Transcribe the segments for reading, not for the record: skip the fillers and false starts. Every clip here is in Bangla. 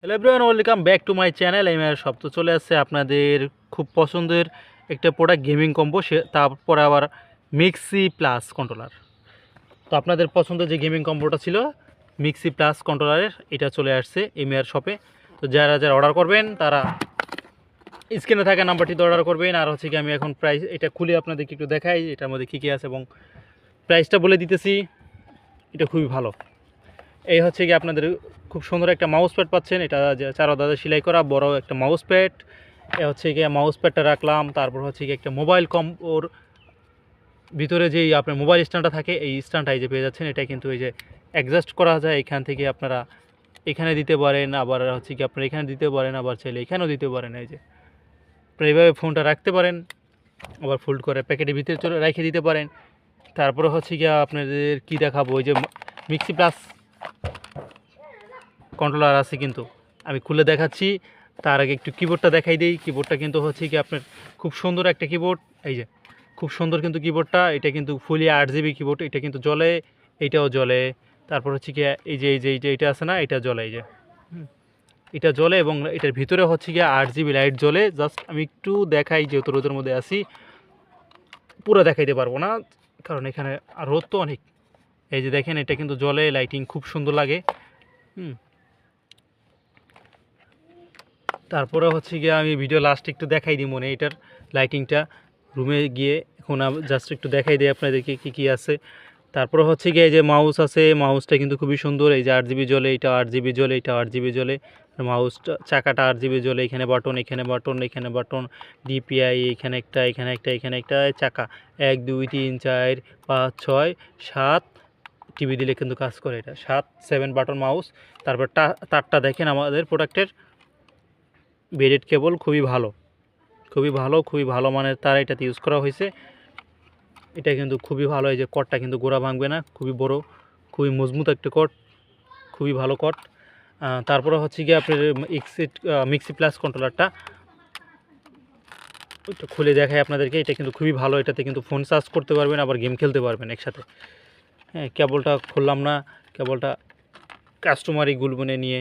Hello everyone, welcome back to my channel. আমি আর সব তো চলে আসছে আপনাদের খুব পছন্দের একটা প্রোডাক্ট গেমিং কম্বো, তারপরে আবার মিক্সি প্লাস কন্ট্রোলার। তো আপনাদের পছন্দের যে গেমিং কম্বোটা ছিল মিক্সি প্লাস কন্ট্রোলারের, এটা চলে আসছে এমআর শপে। তো যারা যারা অর্ডার করবেন তারা স্ক্রিনে থাকা নাম্বারটিতে অর্ডার করবেন। আর হচ্ছে কি আমি এখন প্রাইস এটা খুলে আপনাদেরকে একটু দেখাই এটার মধ্যে কী কী আছে এবং প্রাইসটা বলে দিতেছি। এটা খুবই ভালো। এই হচ্ছে কি আপনাদের খুব সুন্দর একটা মাউস প্যাড পাচ্ছেন। এটা যে চার দাদা সেলাই করা বড় একটা মাউস প্যাড। এ হচ্ছে গিয়ে মাউস প্যাডটা রাখলাম। তারপর হচ্ছে গিয়ে একটা মোবাইল ওর ভিতরে যেই আপনার মোবাইল স্ট্যান্ডটা থাকে, এই স্ট্যান্ডটা এই যে পেয়ে যাচ্ছেন। এটা কিন্তু এই যে অ্যাডজাস্ট করা যায়, এখান থেকে আপনারা এখানে দিতে পারেন, আবার হচ্ছে কি আপনারা এখানে দিতে পারেন, আবার চাইলে এখানেও দিতে পারেন। এই যে আপনারা এইভাবে ফোনটা রাখতে পারেন, আবার ফোল্ড করে প্যাকেটের ভিতরে চলে রেখে দিতে পারেন। তারপরে হচ্ছে গিয়ে আপনাদের কি দেখাবো, ওই যে মিক্সি প্লাস কন্ট্রোলার আছে, কিন্তু আমি খুলে দেখাচ্ছি। তার আগে একটু কিবোর্ডটা দেখাই দিই। কিবোর্ডটা কিন্তু হচ্ছে কি আপনার খুব সুন্দর একটা কিবোর্ড। এই যে খুব সুন্দর কিন্তু কিবোর্ডটা, এটা কিন্তু ফুলি 8 জিবি কিবোর্ড। এটা কিন্তু জ্বলে, এইটাও জ্বলে। তারপর হচ্ছে কি এই যে এটা আছে না, এটা জ্বলে। এই যে এটা জ্বলে এবং এটার ভিতরে হচ্ছে গিয়ে 8 জিবি লাইট জ্বলে। জাস্ট আমি একটু দেখাই, যেহেতু রোদের মধ্যে আছি পুরো দেখাইতে পারবো না, কারণ এখানে রোদ তো অনেক। এই যে দেখেন, এটা কিন্তু জ্বলে, লাইটিং খুব সুন্দর লাগে। তারপরে হচ্ছে গিয়ে আমি ভিডিও লাস্টে একটু দেখাই দিই মনে এটার লাইটিংটা রুমে গিয়ে। এখন জাস্ট একটু দেখাই দিই আপনাদেরকে কী কী আছে। তারপরে হচ্ছে গিয়ে এই যে মাউস আছে, মাউসটা কিন্তু খুবই সুন্দর। এই যে 8 জিবি জ্বলে, এটা 8 জিবি জ্বলে, এটা 8 জিবি জ্বলে। মাউসটা চাকাটা 8 জিবি জ্বলে, এখানে বাটন, এখানে বাটন, এখানে বাটন, ডিপিআই, এখানে একটা, এখানে একটা, এখানে একটা চাকা। 1 2 3 4 5 6 7 টিভি দিলে কিন্তু কাজ করে। এটা 7 বাটন মাউস। তারপর তারটা দেখেন আমাদের প্রোডাক্টের বেডেড কেবল খুবই ভালো, খুবই ভালো, খুবই ভালো মানের তার এটাতে ইউজ করা হয়েছে। এটা কিন্তু খুবই ভালো। এই যে কটটা কিন্তু গোড়া ভাঙবে না, খুবই বড়, খুবই মজবুত একটা কট, খুবই ভালো কট। তারপরে হচ্ছে গিয়ে আপনার মিক্সি প্লাস কন্ট্রোলারটা একটু খুলে দেখাই আপনাদেরকে। এটা কিন্তু খুবই ভালো। এটাতে কিন্তু ফোন চার্জ করতে পারবেন, আবার গেম খেলতে পারবেন একসাথে। হ্যাঁ, কেবলটা খুললাম না, কেবলটা কাস্টমারই গুলবনে নিয়ে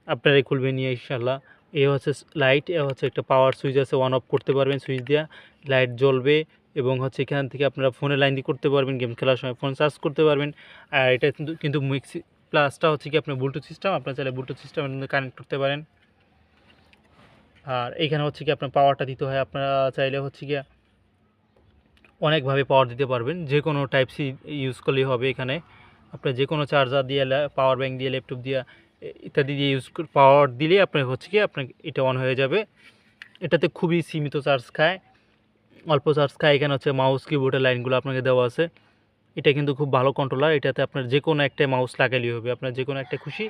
আপনারাই খুলবে নিয়ে ইনশাল্লাহ। এ হচ্ছে লাইট, এ হচ্ছে একটা পাওয়ার সুইচ আছে, অন অফ করতে পারবেন সুইচ দিয়া, লাইট জ্বলবে। এবং হচ্ছে এখান থেকে আপনারা ফোনে লাইন দিয়ে করতে পারবেন, গেম খেলার সময় ফোন চার্জ করতে পারবেন। আর এটা কিন্তু মিক্সি প্লাসটা হচ্ছে কি আপনার ব্লুটুথ সিস্টেম, আপনারা চাইলে ব্লুটুথ সিস্টেমের মধ্যে কানেক্ট করতে পারেন। আর এইখানে হচ্ছে কি আপনার পাওয়ারটা দিতে হয়, আপনারা চাইলে হচ্ছে গিয়া অনেকভাবে পাওয়ার দিতে পারবেন, যে কোনো টাইপ সি ইউজ করলেই হবে। এখানে আপনার যে কোনো চার্জার দিয়ে, পাওয়ার ব্যাঙ্ক দিয়ে, ল্যাপটপ দিয়ে ইত্যাদি দিয়ে পাওয়ার দিলেই আপনার হচ্ছে কি আপনার এটা অন হয়ে যাবে। এটাতে খুবই সীমিত চার্জ খায়, অল্প চার্জ খায়। এখানে হচ্ছে মাউস কিবোর্ডের লাইনগুলো আপনাকে দেওয়া আছে। এটা কিন্তু খুব ভালো কন্ট্রোলার। এটাতে আপনার যে কোনো একটা মাউস লাগাইলেই হবে, আপনার যে কোনো একটা খুশি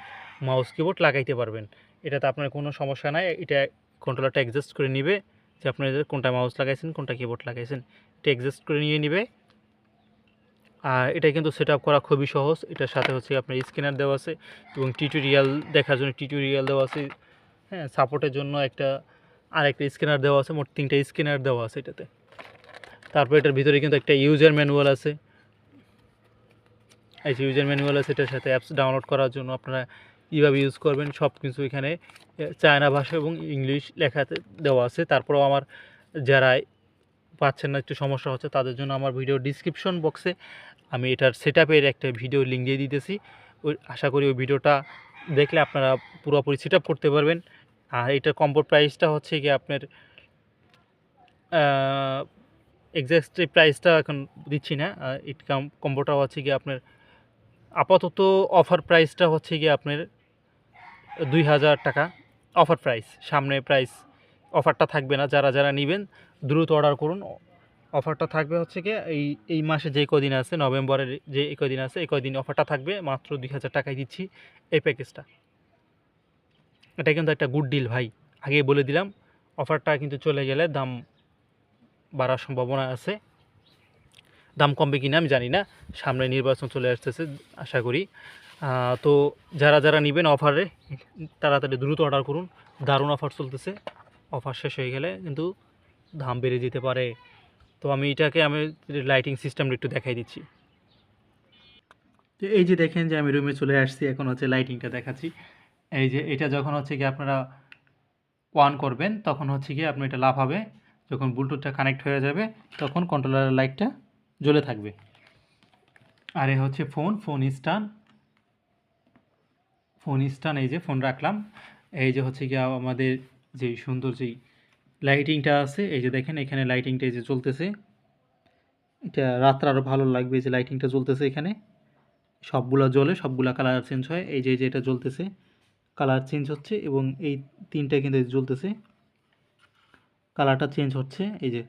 মাউস কিবোর্ড লাগাইতে পারবেন। এটাতে আপনার কোনো সমস্যা নাই। এটা কন্ট্রোলারটা অ্যাডজাস্ট করে নিবে যে আপনাদের কোনটা মাউস লাগাইছেন, কোনটা কিবোর্ড লাগাইছেন, এটা অ্যাডজাস্ট করে নিয়ে নিবে। আর এটা কিন্তু সেট আপ করা খুবই সহজ। এটার সাথে হচ্ছে আপনার স্ক্যানার দেওয়া আছে এবং টিউটোরিয়াল দেখার জন্য টিউটোরিয়াল দেওয়া আছে। হ্যাঁ, সাপোর্টের জন্য আরেকটা স্ক্যানার দেওয়া আছে, মোট 3টা স্ক্যানার দেওয়া আছে এটাতে। তারপর এটার ভিতরে কিন্তু একটা ইউজার ম্যানুয়াল আছে। এই যে ইউজার ম্যানুয়াল আছে, এটার সাথে অ্যাপস ডাউনলোড করার জন্য আপনারা কীভাবে ইউজ করবেন সব কিছু এখানে চায়না ভাষা এবং ইংলিশ লেখাতে দেওয়া আছে। তারপরেও আমার যারা পাচ্ছেন না, একটু সমস্যা হচ্ছে, তাদের জন্য আমার ভিডিও ডিসক্রিপশন বক্সে আমি এটার সেটআপের একটা ভিডিও লিঙ্ক দিয়ে দিতেছি। আশা করি ওই ভিডিওটা দেখলে আপনারা পুরোপুরি সেট আপ করতে পারবেন। আর এটার কম্বো প্রাইসটা হচ্ছে গিয়ে আপনার এক্স্যাক্ট প্রাইসটা এখন দিচ্ছি না। কম্বোটা হচ্ছে গিয়ে আপনার আপাতত অফার প্রাইসটা হচ্ছে গিয়ে আপনার 2000 টাকা অফার প্রাইস। সামনে প্রাইস অফারটা থাকবে না। যারা যারা নেবেন দ্রুত অর্ডার করুন। অফারটা থাকবে হচ্ছে গিয়ে এই মাসে যে কদিন আছে, নভেম্বরের যে কদিন আছে, এই কদিন অফারটা থাকবে। মাত্র 2000 টাকায় দিচ্ছি এই প্যাকেজটা। এটা কিন্তু একটা গুড ডিল ভাই, আগেই বলে দিলাম। অফারটা কিন্তু চলে গেলে দাম বাড়ার সম্ভাবনা আছে। দাম কমবে কিনা আমি জানি না, সামনে নির্বাচন চলে আসতেছে আশা করি। তো যারা যারা নেবেন অফারে, তাড়াতাড়ি দ্রুত অর্ডার করুন। দারুণ অফার চলতেছে। অফার শেষ হয়ে গেলে কিন্তু দাম বেড়ে যেতে পারে। তো আমি লাইটিং সিস্টেমটা একটু দেখাই দিচ্ছি। তো এই যে দেখেন যে আমি রুমে চলে আসছি, এখন হচ্ছে লাইটিংটা দেখাচ্ছি। এই যে এটা যখন হচ্ছে গিয়ে আপনারা অন করবেন তখন হচ্ছে গিয়ে আপনি এটা লাফাবে, যখন ব্লুটুথটা কানেক্ট হয়ে যাবে তখন কন্ট্রোলারের লাইটটা জ্বলে থাকবে। আর এ হচ্ছে ফোন স্ট্যান্ড, এই যে ফোন রাখলাম। এই যে হচ্ছে গিয়ে আমাদের যে সুন্দর যেই লাইটিংটা আছে, এই যে দেখেন এখানে লাইটিংটা এই যে জ্বলতেছে, এটা রাত্রে আরও ভালো লাগবে। এই যে লাইটিংটা জ্বলতেছে এখানে, সবগুলা জ্বলে, সবগুলা কালার চেঞ্জ হয়। এই যে এটা জ্বলতেছে, কালার চেঞ্জ হচ্ছে, এবং এই তিনটা কিন্তু জ্বলতেছে, কালারটা চেঞ্জ হচ্ছে। এই যে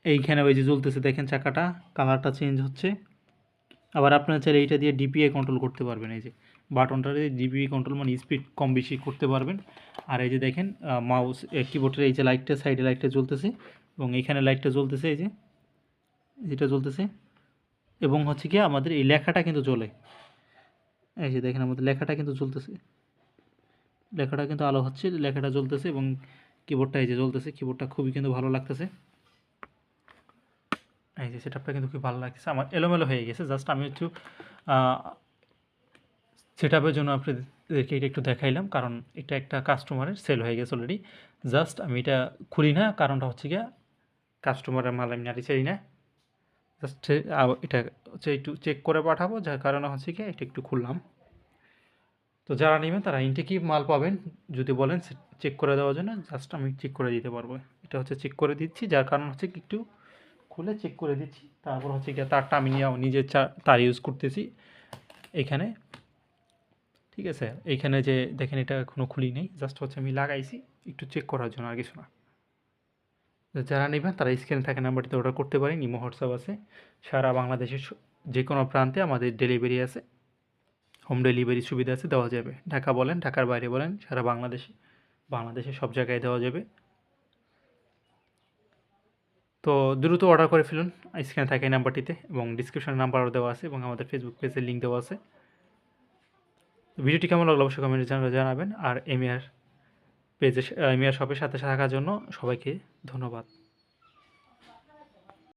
এইখানে ওই যে জ্বলতেছে দেখেন চাকাটা, কালারটা চেঞ্জ হচ্ছে। আবার আপনারা চাইলে এইটা দিয়ে ডিপিআই কন্ট্রোল করতে পারবেন। এই যে বাটনটা দিয়ে ডিপিআই কন্ট্রোল, মানে স্পিড কম বেশি করতে পারবেন। আর এই যে দেখেন মাউস কিবোর্ডের এই যে লাইটটা, সাইডে লাইটটা জ্বলতেছে, এবং এইখানে লাইটটা জ্বলতেছে, এই যে যেটা জ্বলতেছে, এবং হচ্ছে কি আমাদের এই লেখাটা কিন্তু জ্বলে। এই যে দেখেন আমাদের লেখাটা কিন্তু জ্বলতেছে, লেখাটা কিন্তু আলো হচ্ছে, লেখাটা জ্বলতেছে, এবং কিবোর্ডটা এই যে জ্বলতেছে। কিবোর্ডটা খুবই কিন্তু ভালো লাগতেছে। এই যে সেটআপটা কিন্তু খুব ভালো লাগতেছে। আমার এলোমেলো হয়ে গেছে, জাস্ট আমি একটু সেটআপের জন্য আপনাদেরকে এটা একটু দেখাইলাম, কারণ এটা একটা কাস্টমারের সেল হয়ে গেছে অলরেডি। জাস্ট আমি এটা খুলি না, কারণটা হচ্ছে গিয়া কাস্টমারের মাল আমি নাড়ি চাই না, জাস্ট এটা হচ্ছে একটু চেক করে পাঠাবো, যার কারণে হচ্ছে গিয়ে এটা একটু খুললাম। তো যারা নেবেন তারা ইনটেকই মাল পাবেন, যদি বলেন চেক করে দেওয়ার জন্য, জাস্ট আমি চেক করে দিতে পারবো। এটা হচ্ছে চেক করে দিচ্ছি, যার কারণ হচ্ছে কি একটু খুলে চেক করে দিচ্ছি। তারপর হচ্ছে গিয়ে তারটা আমি নিজের তার ইউজ করতেছি এখানে, ঠিক আছে। এইখানে যে দেখেন এটা এখনও খুলি নেই, জাস্ট হচ্ছে আমি লাগাইছি একটু চেক করার জন্য, আর কিছু না। যারা নেবেন তারা স্ক্রিনে থাকা নাম্বারটিতে অর্ডার করতে পারেন। ইমো হোয়াটসঅ্যাপ আছে, সারা বাংলাদেশের যে কোনো প্রান্তে আমাদের ডেলিভারি আছে, হোম ডেলিভারি সুবিধা আছে, দেওয়া যাবে। ঢাকা বলেন, ঢাকার বাইরে বলেন, সারা বাংলাদেশের সব জায়গায় দেওয়া যাবে। তো দ্রুত অর্ডার করে ফেলুন স্ক্রিনে থাকা এই নাম্বারটিতে, এবং ডিসক্রিপশনে নাম্বারও দেওয়া আছে, এবং আমাদের ফেসবুক পেজের লিঙ্ক দেওয়া আছে। ভিডিওটি কেমন লাগলো অবশ্যই কমেন্টে জানাবেন। আর এমিয়ার শপের সাথে থাকার জন্য সবাইকে ধন্যবাদ।